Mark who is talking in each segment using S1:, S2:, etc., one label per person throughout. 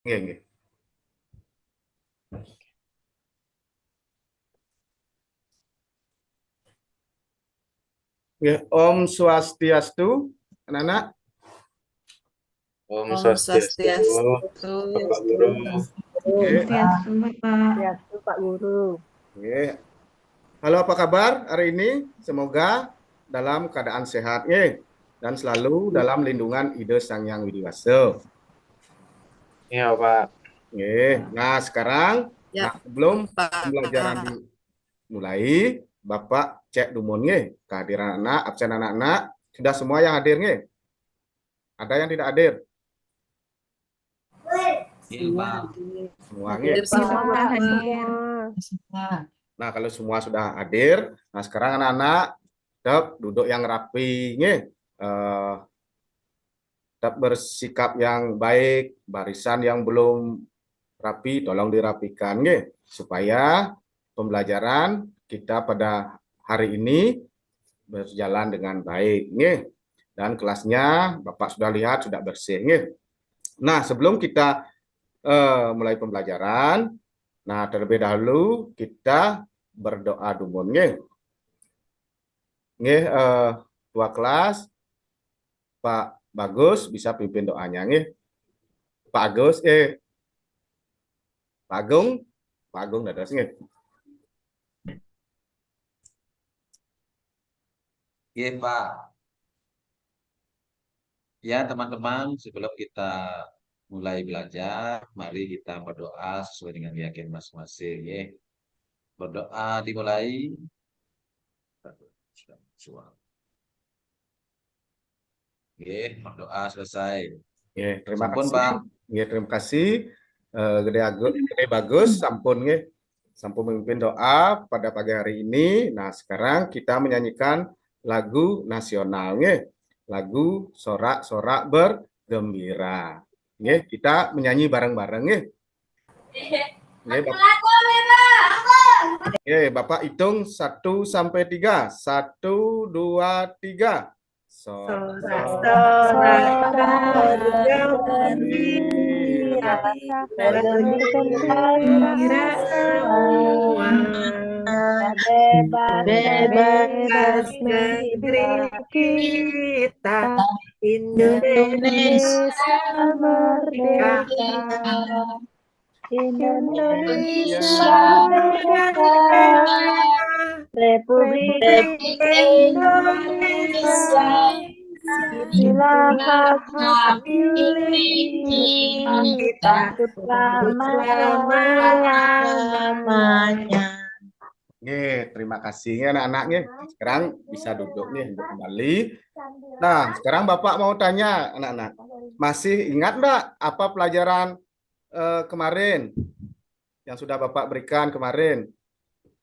S1: Nggih, nggih. Nggih, Om Swastiastu, anak-anak.
S2: Om
S3: Om
S2: Swastiastu,
S3: Swastiastu.
S2: Bapak Guru.
S1: Nggih,
S4: Ya, Pak Guru.
S1: nggih. Halo, apa kabar hari ini? Semoga dalam keadaan sehat nggih dan selalu dalam lindungan Ide Sang Hyang Widi Wasa.
S2: Iya, Pak.
S1: Nggih. Nah, sekarang
S3: Ya,
S1: sebelum
S3: Pak.
S1: pembelajaran dimulai, Bapak cek dulu nggih kehadiran anak, absen anak-anak. Sudah semua yang hadir nggih? Ada yang tidak hadir? Semua nggih.
S3: Hadir semua.
S1: Nah, kalau semua sudah hadir, nah sekarang anak-anak tetap duduk yang rapi nggih. Tetap bersikap yang baik, barisan yang belum rapi tolong dirapikan nggih, supaya pembelajaran kita pada hari ini berjalan dengan baik nggih. Dan kelasnya Bapak sudah lihat sudah bersih nggih. Nah, sebelum kita mulai pembelajaran, nah terlebih dahulu kita berdoa dulu nggih. Nggih, Tua kelas Pak Bagus bisa pimpin doanya nggih. Pak Agus Pak Agung dados nggih.
S5: Iya, Pak. Ya, teman-teman, sebelum kita mulai belajar, mari kita berdoa sesuai dengan keyakinan masing-masing. Ya. Berdoa dimulai. Ya, berdoa selesai.
S1: Ya, terima
S5: Sampun,
S1: kasih.
S5: Pak.
S1: Ya, terima kasih. Gede Bagus, sampun nggih. Sampun memimpin doa pada pagi hari ini. Nah, sekarang kita menyanyikan lagu nasional nggih. Lagu Sorak-sorak bergembira. Nggih, kita menyanyi bareng-bareng nggih. Nggih, Bapak hitung 1 sampai 3. 1, 2, 3.
S4: Sorak-sorak bergembira, bergembira semua, bebas negeri kita, Indonesia merdeka. Indonesia merdeka, Republik Indonesia, inilah hak pilih kita selama-lamanya.
S1: Terima kasih anak-anak nih. Sekarang bisa duduk nih untuk kembali. Nah, sekarang Bapak mau tanya anak-anak. Masih ingat enggak apa pelajaran kemarin yang sudah Bapak berikan kemarin?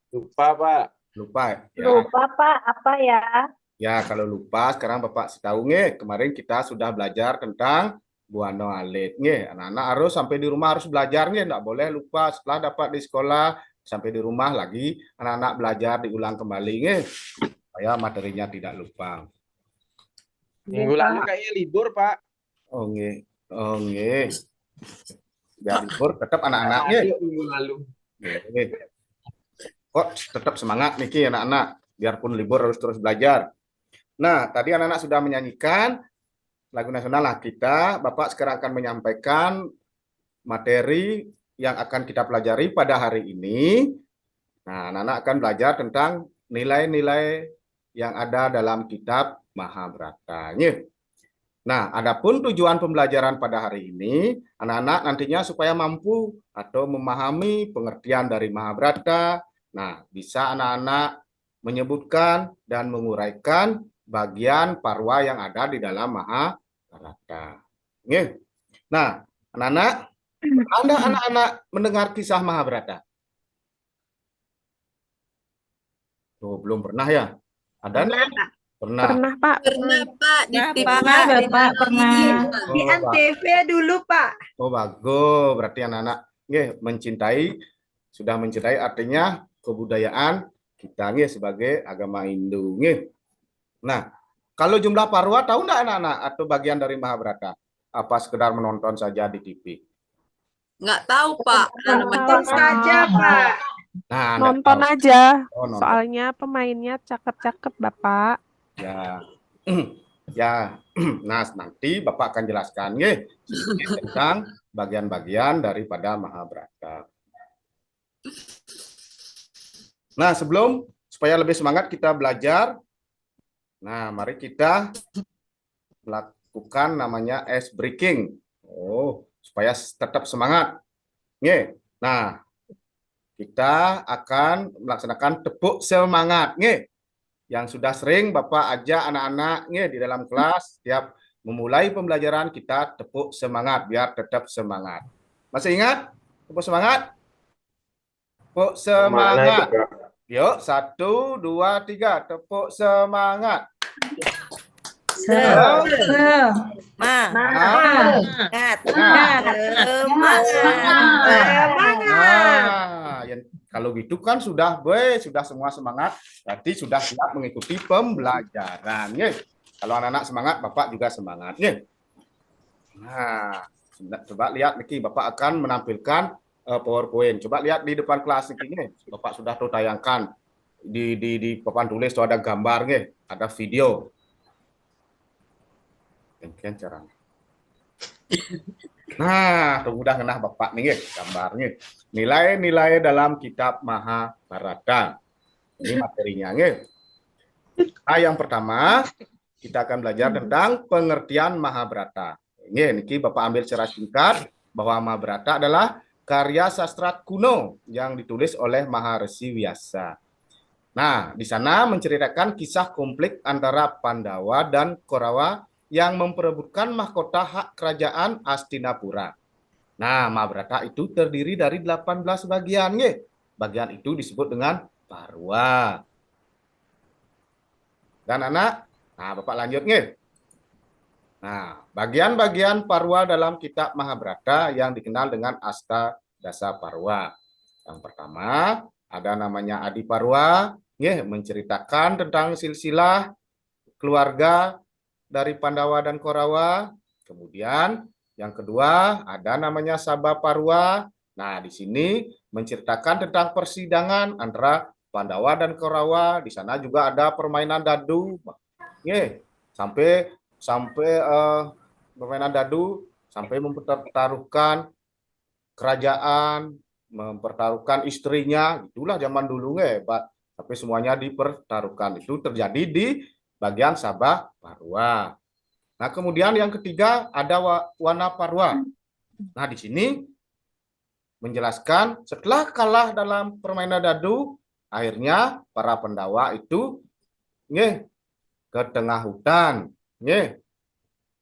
S2: Lupa, Pak.
S1: Lupa ya.
S4: Lupa, Pak, apa ya?
S1: Ya, kalau lupa sekarang Bapak tahu nggih, kemarin kita sudah belajar tentang Buana Alit nggih. Anak-anak harus sampai di rumah harus belajar nggih, enggak boleh lupa setelah dapat di sekolah sampai di rumah lagi anak-anak belajar diulang kembali nggih, supaya materinya tidak lupa.
S2: Minggu lalu kayaknya libur, Pak.
S1: Oh nggih. Oh nggih. Biar libur tetap anak-anaknya.
S2: Minggu lalu.
S1: Kok tetap semangat nih anak-anak, biarpun libur harus terus belajar. Nah, tadi anak-anak sudah menyanyikan lagu nasional. Nah, Bapak sekarang akan menyampaikan materi yang akan kita pelajari pada hari ini. Nah, anak-anak akan belajar tentang nilai-nilai yang ada dalam kitab Mahabharata. Nah, adapun tujuan pembelajaran pada hari ini, anak-anak nantinya supaya mampu atau memahami pengertian dari Mahabharata. Nah, bisa anak-anak menyebutkan dan menguraikan bagian parwa yang ada di dalam Mahabharata. Nah, anak-anak, Anda anak-anak mendengar kisah Mahabharata? Oh, belum pernah ya? Ada nih? Pernah.
S4: Pernah, Pak.
S3: Pernah, Pak. Di TV,
S4: Bapak pernah. Di
S1: Oh,
S4: Antv dulu, Pak.
S1: Oh, bagus. Berarti anak-anak sudah mencintai artinya kebudayaan kita sebagai agama Hindu. Nah, kalau jumlah parwa tahu enggak anak-anak atau bagian dari Mahabharata? Apa sekedar menonton saja di TV?
S3: Nggak tahu, Pak. Nama
S4: Nonton saja, Pak.
S1: Nah, nggak
S6: Nonton
S1: tahu.
S6: aja.
S1: Oh, nonton.
S6: Soalnya pemainnya cakep-cakep, Bapak.
S1: Ya, ya. Nah, nanti Bapak akan jelaskan ya sedikit tentang bagian-bagian daripada Mahabharata. Nah, supaya lebih semangat kita belajar, nah mari kita melakukan namanya ice breaking. Oh, supaya tetap semangat. Nih, nah kita akan melaksanakan tepuk semangat. Nih, yang sudah sering Bapak ajak anak-anak di dalam kelas, setiap memulai pembelajaran kita tepuk semangat biar tetap semangat. Masih ingat? Tepuk semangat? Tepuk
S2: Mana itu,
S1: semangat.
S2: Pak?
S1: Yuk, 1, 2, 3, tepuk semangat. Nah, kalau gitu kan sudah semua semangat, berarti sudah siap mengikuti pembelajaran. Kalau anak-anak semangat, Bapak juga semangat. Nah, coba lihat Niki, Bapak akan menampilkan PowerPoint. Coba lihat di depan kelas Niki, Bapak sudah tuh tayangkan di papan tulis tuh ada gambarnya, ada video. Demikian caranya. Nah, udah kena Bapak nih gambarnya. Nilai-nilai dalam kitab Mahabharata. Ini materinya. Nah, yang pertama kita akan belajar tentang pengertian Mahabharata. Niki Bapak ambil secara singkat bahwa Mahabharata adalah karya sastra kuno yang ditulis oleh Maharesi Vyasa. Nah, di sana menceritakan kisah konflik antara Pandawa dan Korawa yang memperebutkan mahkota hak kerajaan Hastinapura. Nah, Mahabharata itu terdiri dari 18 bagian. Bagian itu disebut dengan Parwa. Dan anak, nah Bapak lanjut Nah, bagian-bagian Parwa dalam kitab Mahabharata yang dikenal dengan Astadasa Parwa. Yang pertama, ada namanya Adi Parwa, menceritakan tentang silsilah keluarga dari Pandawa dan Korawa. Kemudian yang kedua ada namanya Sabha Parwa. Nah, di sini menceritakan tentang persidangan antara Pandawa dan Korawa. Di sana juga ada permainan dadu. Sampai permainan dadu sampai mempertaruhkan kerajaan, mempertaruhkan istrinya. Itulah zaman dulu hebat. Tapi semuanya dipertaruhkan. Itu terjadi di bagian Sabha Parwa. Nah, kemudian yang ketiga ada Wana Parwa. Nah, di sini menjelaskan setelah kalah dalam permainan dadu, akhirnya para Pandawa itu ke tengah hutan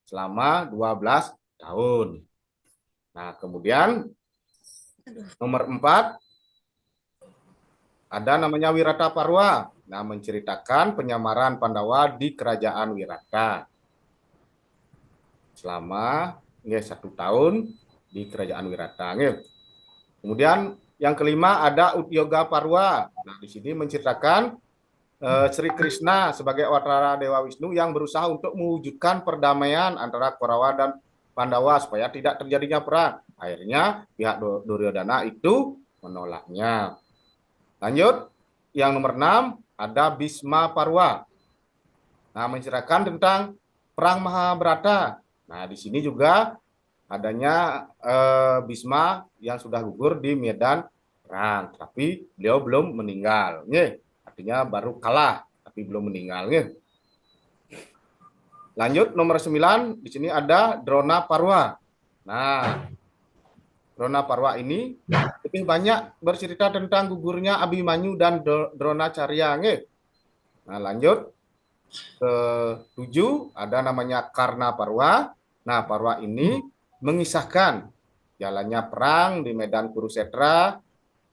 S1: selama 12 tahun. Nah, kemudian nomor 4 ada namanya Wirata Parwa. Nah, menceritakan penyamaran Pandawa di kerajaan Wirata selama 1 tahun di kerajaan Wirata. Kemudian yang kelima ada Utyoga Parwa. Nah, di sini menceritakan Sri Krishna sebagai Awatara Dewa Wisnu yang berusaha untuk mewujudkan perdamaian antara Korawa dan Pandawa supaya tidak terjadinya perang. Akhirnya pihak Duryodhana itu menolaknya. Lanjut, yang nomor 6 ada Bhisma Parwa. Nah, menceritakan tentang perang Mahabharata. Nah, di sini juga adanya Bhisma yang sudah gugur di medan perang, tapi beliau belum meninggal. Artinya baru kalah, tapi belum meninggal. Lanjut, nomor 9, di sini ada Drona Parwa. Nah, Drona Parwa ini lebih banyak bercerita tentang gugurnya Abimanyu dan Dronacarya. Nah, lanjut ke 7 ada namanya Karna Parwa. Nah, Parwa ini mengisahkan jalannya perang di medan Kurukshetra.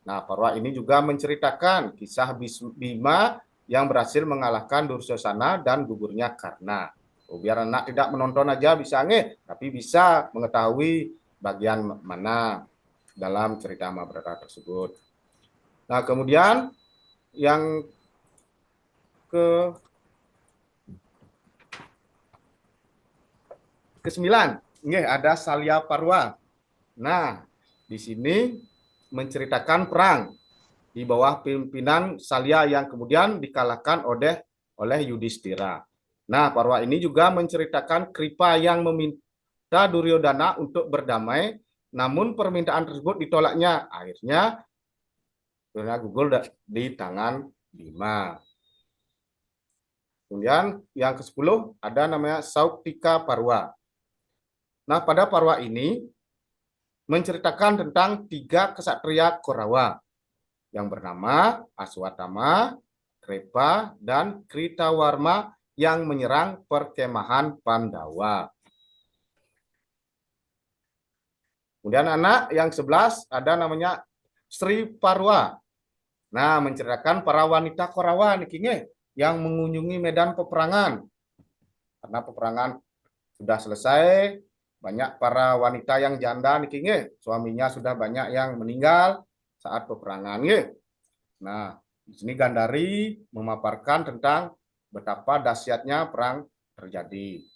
S1: Nah, Parwa ini juga menceritakan kisah Bima yang berhasil mengalahkan Dursosana dan gugurnya Karna. Biar anak tidak menonton aja bisa tapi bisa mengetahui bagian mana dalam cerita Mahabharata tersebut. Nah, kemudian yang ke-9 ada Salya Parwa. Nah, di sini menceritakan perang di bawah pimpinan Salya yang kemudian dikalahkan oleh Yudhistira. Nah, Parwa ini juga menceritakan Kripa yang meminta Duryodhana untuk berdamai, namun permintaan tersebut ditolaknya. Akhirnya Duryodhana gugur di tangan Bima. Kemudian yang ke-10 ada namanya Sauktika Parwa. Nah, pada Parwa ini menceritakan tentang 3 kesatria Korawa yang bernama Aswatthama, Kripa, dan Kritawarma yang menyerang perkemahan Pandawa. Kemudian anak yang 11 ada namanya Sri Parwa. Nah, menceritakan para wanita Korawa nih yang mengunjungi medan peperangan. Karena peperangan sudah selesai, banyak para wanita yang janda nih suaminya sudah banyak yang meninggal saat peperangan. Nah, di sini Gandari memaparkan tentang betapa dahsyatnya perang terjadi.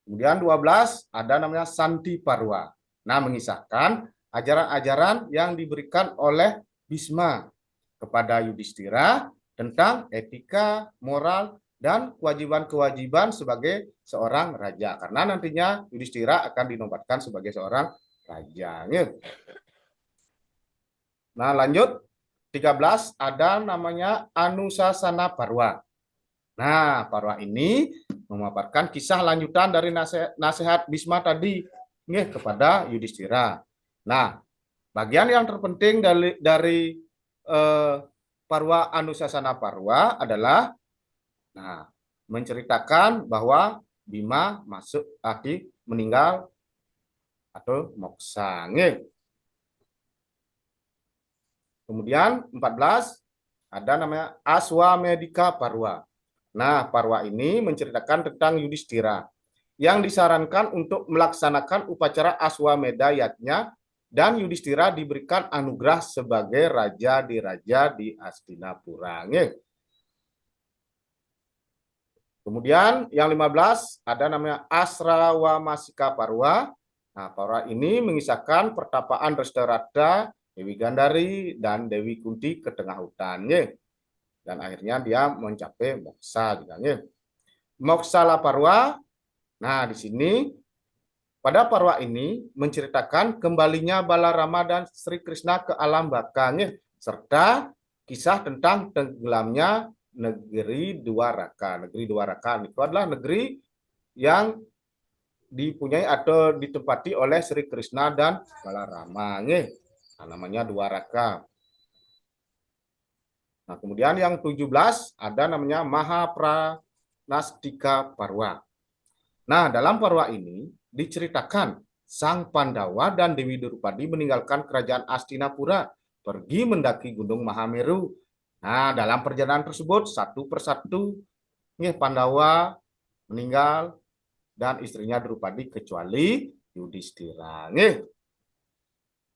S1: Kemudian 12 ada namanya Santi Parwa. Nah, mengisahkan ajaran-ajaran yang diberikan oleh Bhisma kepada Yudhistira tentang etika, moral, dan kewajiban-kewajiban sebagai seorang raja. Karena nantinya Yudhistira akan dinobatkan sebagai seorang raja. Nah, lanjut. 13 ada namanya Anusasana Parwa. Nah, Parwa ini memaparkan kisah lanjutan dari nasihat Bhisma tadi kepada Yudhistira. Nah, bagian yang terpenting dari Parwa Anusasana Parwa adalah menceritakan bahwa Bima meninggal atau moksa. Kemudian 14 ada namanya Aswamedika Parwa. Nah, Parwa ini menceritakan tentang Yudhistira yang disarankan untuk melaksanakan upacara Aswamedha Yajna dan Yudhistira diberikan anugerah sebagai raja di Hastinapura. Kemudian yang 15 ada namanya Asrawamasika Parwa. Nah, Parwa ini mengisahkan pertapaan Drestarada, Dewi Gandari, dan Dewi Kunti ke tengah hutan. Dan akhirnya dia mencapai moksa. Moksala Parwa. Nah, di sini pada Parwa ini menceritakan kembalinya Balarama dan Sri Krishna ke alam baka, serta kisah tentang tenggelamnya negeri Dwaraka. Negeri Dwaraka itu adalah negeri yang dipunyai atau ditempati oleh Sri Krishna dan Balarama. Namanya Dwaraka. Nah, kemudian yang 17 ada namanya Mahapranastika Parwa. Nah, dalam Parwa ini diceritakan Sang Pandawa dan Dewi Drupadi meninggalkan kerajaan Hastinapura, pergi mendaki Gunung Mahameru. Nah, dalam perjalanan tersebut satu persatu Pandawa meninggal dan istrinya Drupadi kecuali Yudhistira.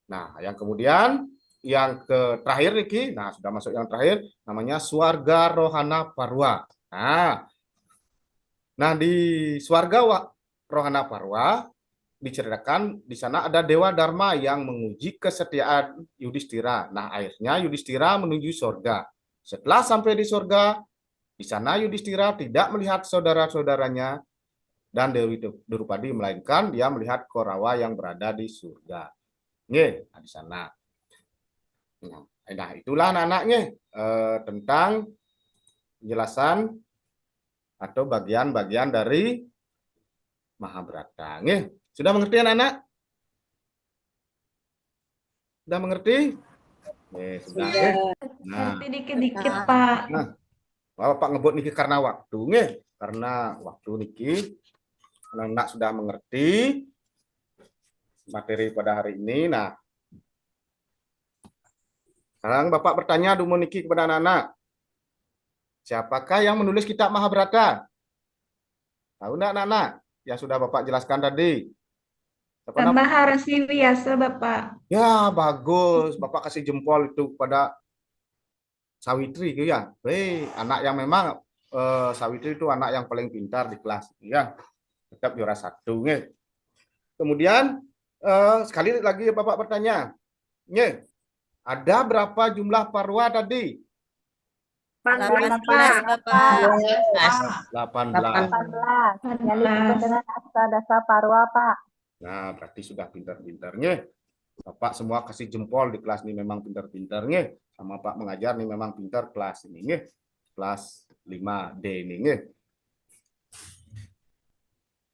S1: Nah, yang kemudian yang terakhir Niki, nah sudah masuk yang terakhir namanya Swarga Rohana Parwa. Nah di Swarga Rohana Parwa diceritakan di sana ada Dewa Dharma yang menguji kesetiaan Yudhistira. Nah, akhirnya Yudhistira menuju surga. Setelah sampai di surga, di sana Yudhistira tidak melihat saudara-saudaranya dan Dewi Drupadi, melainkan dia melihat Korawa yang berada di surga. Di sana. Nah, itulah anak-anaknya tentang penjelasan atau bagian-bagian dari Mahabharata. Sudah mengerti anak-anak? Sudah mengerti? Sudah. Nah,
S3: Ngerti dikit-dikit, Pak.
S1: Nah, Bapak ngebut niki karena waktu, karena waktu niki anak-anak sudah mengerti materi pada hari ini. Nah, sekarang Bapak bertanya dulu niki kepada anak-anak. Siapakah yang menulis kitab Mahabharata? Tahu enggak anak-anak yang sudah Bapak jelaskan tadi?
S3: Maharasi Vyasa, Bapak.
S1: Ya, bagus. Bapak kasih jempol itu pada Sawitri gitu ya. Anak yang memang Sawitri itu anak yang paling pintar di kelas ya. Tetap juara 1. Kemudian Sekali lagi Bapak bertanya. Nye, ada berapa jumlah parwa tadi?
S4: 18, Pak.
S1: 18.
S3: 18.
S7: Yang disebut dengan Asadasa Parwa, Pak.
S1: Nah, berarti sudah pintar-pintarnya. Bapak semua kasih jempol di kelas ini memang pintar-pintarnya. Sama Pak mengajar nih memang pintar kelas ini. Nih. Kelas 5D ini. Nih.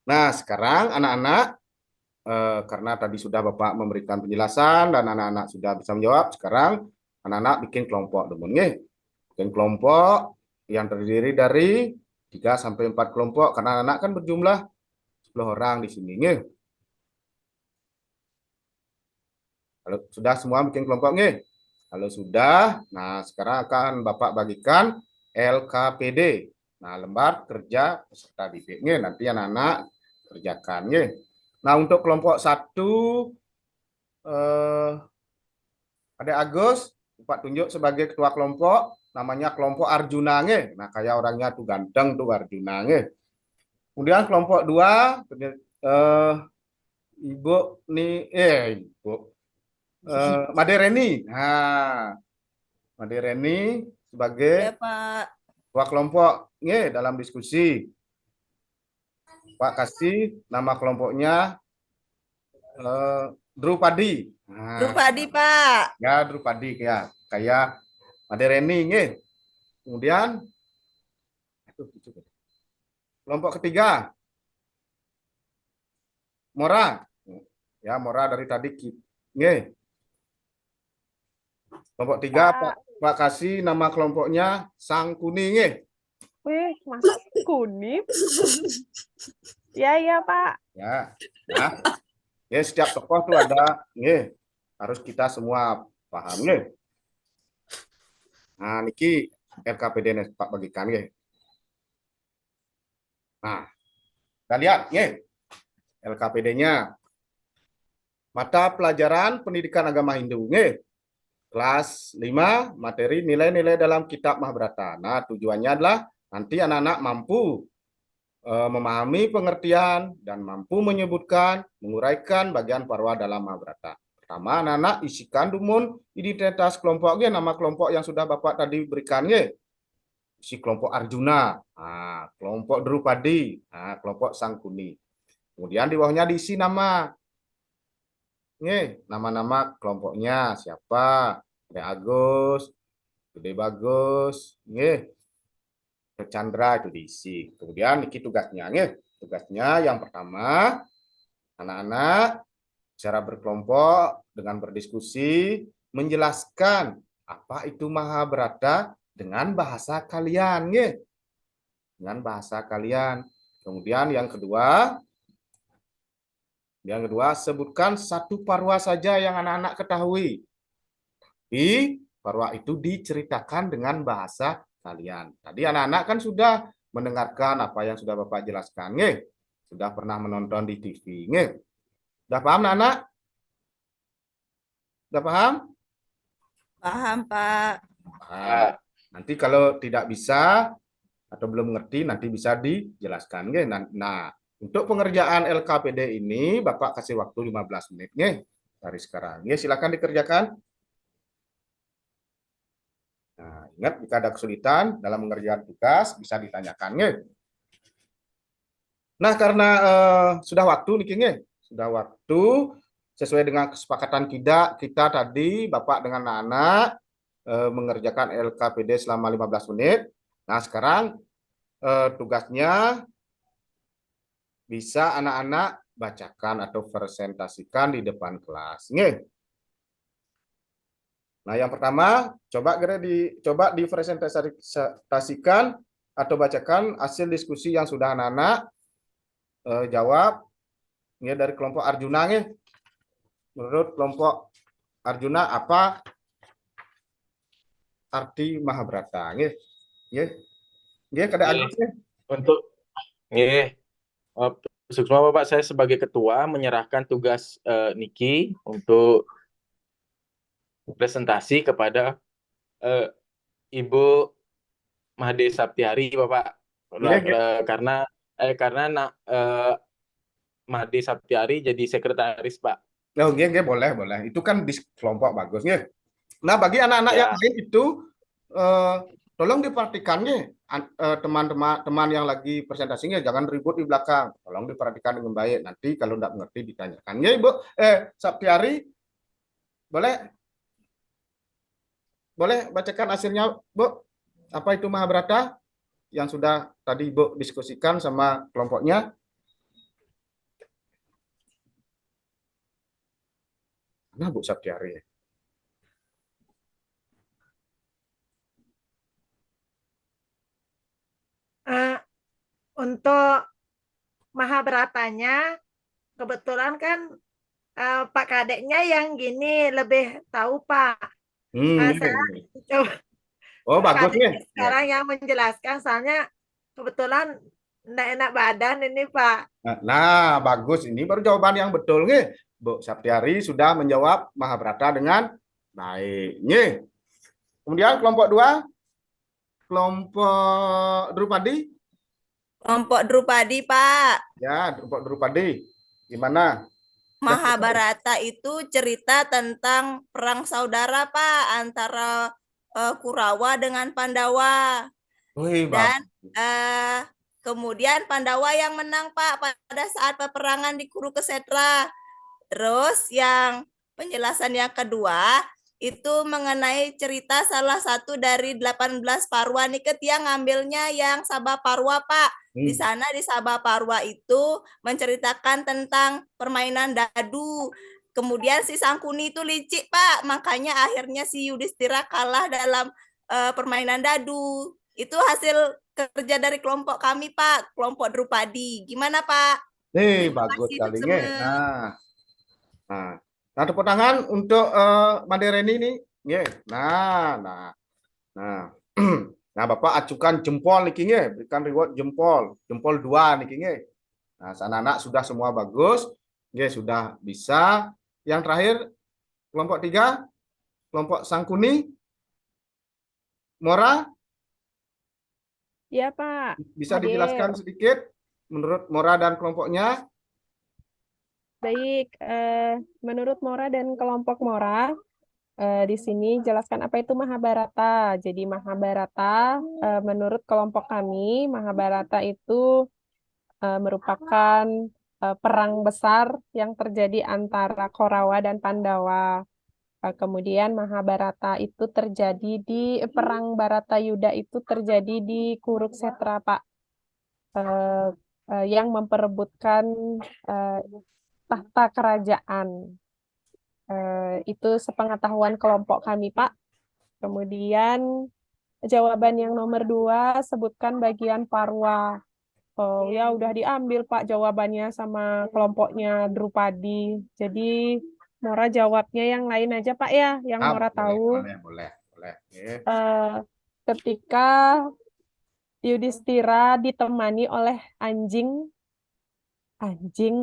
S1: Nah, sekarang anak-anak, karena tadi sudah Bapak memberikan penjelasan dan anak-anak sudah bisa menjawab, sekarang anak-anak bikin kelompok. Nih. Bikin kelompok yang terdiri dari 3 sampai 4 kelompok. Karena anak-anak kan berjumlah 10 orang di sini. Nih. Kalau sudah semua bikin kelompok nih. Kalau sudah, nah sekarang akan Bapak bagikan LKPD. Nah, lembar kerja peserta didiknya nanti anak-anak kerjakan nih. Nah, untuk kelompok 1 ada Agus, Pak tunjuk sebagai ketua kelompok, namanya kelompok Arjuna nih. Nah, kayak orangnya tuh ganteng tuh Arjuna nih. Kemudian kelompok 2 Ibu nih Ibu Made Reni. Nah, Made Reni sebagai
S4: Pak.
S1: ketua kelompok dalam diskusi. Pak kasih nama kelompoknya Drupadi. Nah,
S4: Drupadi, Pak.
S1: ya Drupadi ya, kayak Made Reni Kemudian kelompok ketiga Mora. Ya, Mora dari tadi Kelompok 3 Pak kasih nama kelompoknya Sang Kuning.
S6: Wih, Mas Kuning. Ya, Pak.
S1: Ya. Nah, setiap tokoh tuh ada harus kita semua paham Nah, niki LKPD Pak bagikan Nah, kita lihat LKPD-nya. Mata pelajaran Pendidikan Agama Hindu kelas 5 materi nilai-nilai dalam kitab Mahabharata. Nah, tujuannya adalah nanti anak-anak mampu memahami pengertian dan mampu menyebutkan, menguraikan bagian parwa dalam Mahabharata. Pertama, anak-anak isikan dumun identitas kelompok nama kelompok yang sudah Bapak tadi berikan isi kelompok Arjuna, kelompok Drupadi, kelompok Sangkuni. Kemudian di bawahnya diisi nama. Nama-nama kelompoknya siapa? Ada Agus, Gede Bagus, Chandra itu diisi. Kemudian ini tugasnya. Tugasnya yang pertama, anak-anak secara berkelompok dengan berdiskusi menjelaskan apa itu Mahabharata dengan bahasa kalian. Dengan bahasa kalian. Kemudian yang kedua, sebutkan satu parwa saja yang anak-anak ketahui. Tapi parwa itu diceritakan dengan bahasa kalian. Tadi anak-anak kan sudah mendengarkan apa yang sudah Bapak jelaskan. Sudah pernah menonton di TV. Sudah paham anak-anak? Sudah paham?
S4: Paham, Pak.
S1: Nah, nanti kalau tidak bisa atau belum mengerti nanti bisa dijelaskan. Nah, untuk pengerjaan LKPD ini, Bapak kasih waktu 15 menit dari sekarang. Silakan dikerjakan. Nah, ingat jika ada kesulitan dalam mengerjakan tugas, bisa ditanyakan. Nah, karena sudah waktu nih, sudah waktu sesuai dengan kesepakatan kita tadi, Bapak dengan anak-anak mengerjakan LKPD selama 15 menit. Nah, sekarang tugasnya bisa anak-anak bacakan atau presentasikan di depan kelas. Nah, yang pertama, coba dipresentasikan atau bacakan hasil diskusi yang sudah anak-anak jawab dari kelompok Arjuna. Menurut kelompok Arjuna, apa arti Mahabharata? Kada Agus
S2: Untuk sebelumnya Bapak, saya sebagai ketua menyerahkan tugas Niki untuk presentasi kepada Ibu Made Saptiari, Bapak. Karena Made Saptiari jadi sekretaris, Pak.
S1: Oh, boleh, boleh. Itu kan di kelompok bagus, nggih. Nah, bagi anak-anak
S2: Ya.
S1: yang lain itu tolong diperhatikan nggih, teman-teman teman yang lagi presentasinya jangan ribut di belakang. Tolong diperhatikan dengan baik. Nanti kalau tidak mengerti ditanyakan. Nggih, Ibu. Saptiari, boleh bacakan hasilnya, Bu. Apa itu Mahabharata yang sudah tadi Ibu diskusikan sama kelompoknya? Nah, Bu Saptiari.
S8: Untuk Mahabharatanya, kebetulan kan Pak Kadeknya yang gini lebih tahu Pak. Saya coba
S1: Oh,
S8: Pak
S1: bagus
S8: Kadeknya
S1: nih.
S8: sekarang yang menjelaskan, soalnya kebetulan enggak enak badan ini Pak.
S1: Nah, bagus. Ini baru jawaban yang betul nih. Bu Saptiari sudah menjawab Mahabharata dengan baik. Nih. Kemudian kelompok 2, kelompok Drupadi.
S4: Kelompok Drupadi, Pak.
S1: Ya, kelompok Drupadi. Gimana?
S4: Mahabharata itu cerita tentang perang saudara, Pak, antara Kurawa dengan Pandawa.
S1: Wih,
S4: Dan kemudian Pandawa yang menang, Pak, pada saat peperangan di Kurukshetra. Terus yang penjelasan yang kedua itu mengenai cerita salah satu dari 18 Parwa nih, yang ngambilnya yang Sabah Parwa, Pak. Di sana di Sabah Parwa itu menceritakan tentang permainan dadu. Kemudian si Sangkuni itu licik, Pak. Makanya akhirnya si Yudhistira kalah dalam permainan dadu. Itu hasil kerja dari kelompok kami, Pak. Kelompok Drupadi. Gimana, Pak?
S1: Bagus sekali nih. Nah, tepuk tangan untuk Madereni nih. Nah, Bapak acukan jempol nih, berikan reward jempol 2 nih, Nah, anak-anak sudah semua bagus, sudah bisa. Yang terakhir kelompok 3, kelompok Sangkuni, Mora.
S6: Iya, Pak.
S1: Bisa
S6: Hadir.
S1: dijelaskan sedikit menurut Mora dan kelompoknya?
S6: Baik, menurut Mora dan kelompok Mora, di sini jelaskan apa itu Mahabharata. Jadi Mahabharata, menurut kelompok kami, Mahabharata itu merupakan perang besar yang terjadi antara Korawa dan Pandawa. Kemudian Mahabharata itu terjadi di perang Baratayuda itu terjadi di Kurukshetra, Pak, yang memperebutkan tahta kerajaan. Itu sepengetahuan kelompok kami, Pak. Kemudian jawaban yang nomor 2, sebutkan bagian Parwa. Oh ya, udah diambil Pak jawabannya sama kelompoknya Drupadi. Jadi Mora jawabnya yang lain aja Pak ya, yang Mora tahu.
S1: Boleh.
S6: Ketika Yudhistira ditemani oleh anjing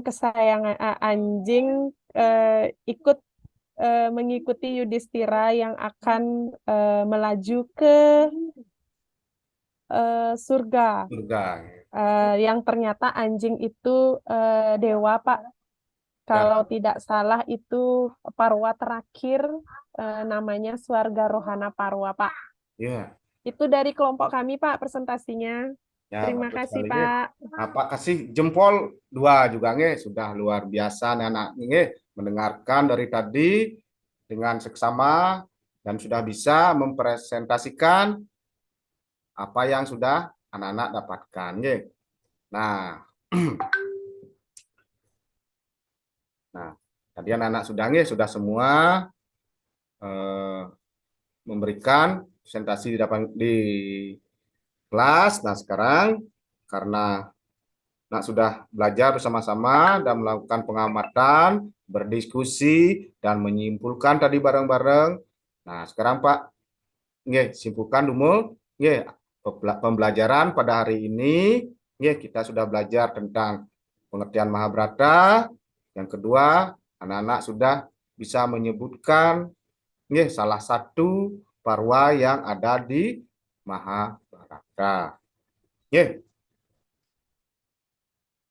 S6: kesayangan, anjing ikut mengikuti Yudhistira yang akan melaju ke surga. Yang ternyata anjing itu dewa, Pak. Kalau tidak salah itu Parwa terakhir, namanya Swarga Rohana Parwa, Pak. Itu dari kelompok kami, Pak, presentasinya. Terima kasih, Pak.
S1: Pak kasih jempol 2 juga sudah luar biasa anak mendengarkan dari tadi dengan seksama dan sudah bisa mempresentasikan apa yang sudah anak-anak dapatkan. Nah, tadi anak-anak sudah semua memberikan presentasi di kelas. Nah, sekarang karena sudah belajar bersama-sama dan melakukan pengamatan, berdiskusi, dan menyimpulkan tadi bareng-bareng. Nah, sekarang Pak, simpulkan dulu pembelajaran pada hari ini. Kita sudah belajar tentang pengertian Mahabharata. Yang kedua, anak-anak sudah bisa menyebutkan salah satu parwa yang ada di Mahabharata.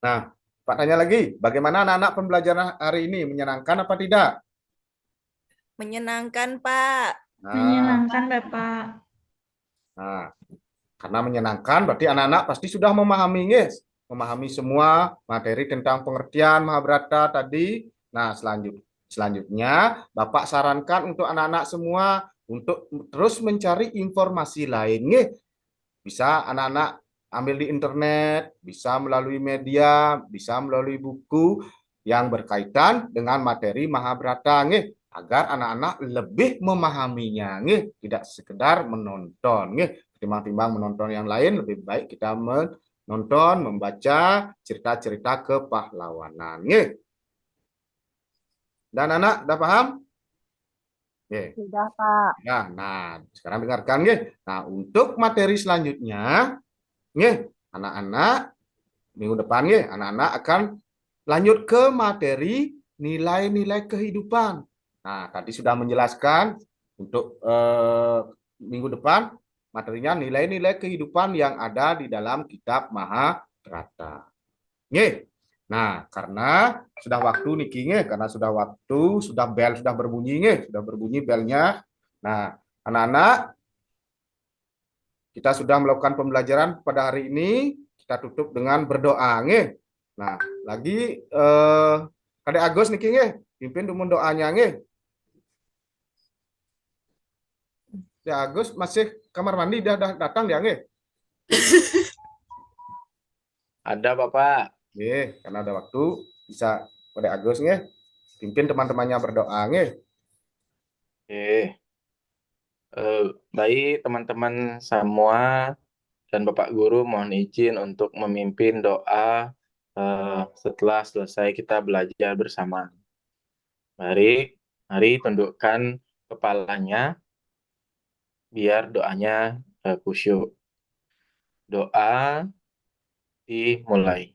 S1: Nah, Pak tanya lagi, bagaimana anak-anak pembelajaran hari ini? Menyenangkan apa tidak?
S4: Menyenangkan, Pak.
S3: Menyenangkan, Bapak.
S1: Nah, karena menyenangkan berarti anak-anak pasti sudah memahami, guys. Memahami semua materi tentang pengertian Mahabharata tadi. Nah, selanjutnya Bapak sarankan untuk anak-anak semua untuk terus mencari informasi lain, guys. Bisa anak-anak ambil di internet, bisa melalui media, bisa melalui buku yang berkaitan dengan materi Mahabharata, nih, agar anak-anak lebih memahaminya, nih, tidak sekedar menonton, nih. Timbang-timbang menonton yang lain, lebih baik kita menonton, membaca cerita-cerita kepahlawanan, nih. Dan anak, udah paham? Nih.
S7: Sudah, Pak.
S1: Ya, nah, sekarang dengarkan, nih. Nah, untuk materi selanjutnya, nih, anak-anak minggu depan, nih, anak-anak akan lanjut ke materi nilai-nilai kehidupan. Nah, tadi sudah menjelaskan untuk minggu depan materinya nilai-nilai kehidupan yang ada di dalam kitab Mahabharata. Nih. Nah, karena sudah waktu nih, King, karena sudah waktu, sudah bel sudah berbunyi, nih, sudah berbunyi belnya. Nah, anak-anak, kita sudah melakukan pembelajaran pada hari ini. Kita tutup dengan berdoa, nih. Nah, lagi Kadek Agus nih, King, pimpin dumun doanya, nih. Ya, Agus masih kamar mandi, dah datang dia, nih.
S2: Ada, Bapak.
S1: Karena ada waktu, bisa Kadek Agus, nih, pimpin teman-temannya berdoa, nih.
S2: Baik teman-teman semua dan Bapak Guru, mohon izin untuk memimpin doa setelah selesai kita belajar bersama. Mari tundukkan kepalanya biar doanya khusyuk. Doa dimulai.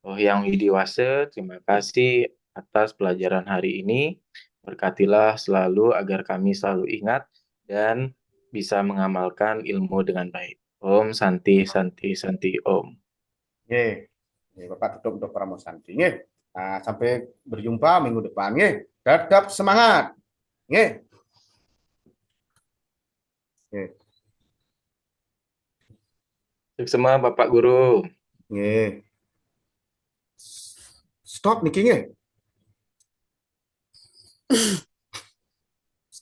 S2: Oh Yang Widiwasa, terima kasih atas pelajaran hari ini. Berkatilah selalu agar kami selalu ingat dan bisa mengamalkan ilmu dengan baik. Om Santi Santi Santi Om.
S1: Bapak tutup untuk Pramu Santi. Nah, sampai berjumpa minggu depan. Tetap semangat.
S2: Sukses semua Bapak Guru.
S1: Stop nih, King.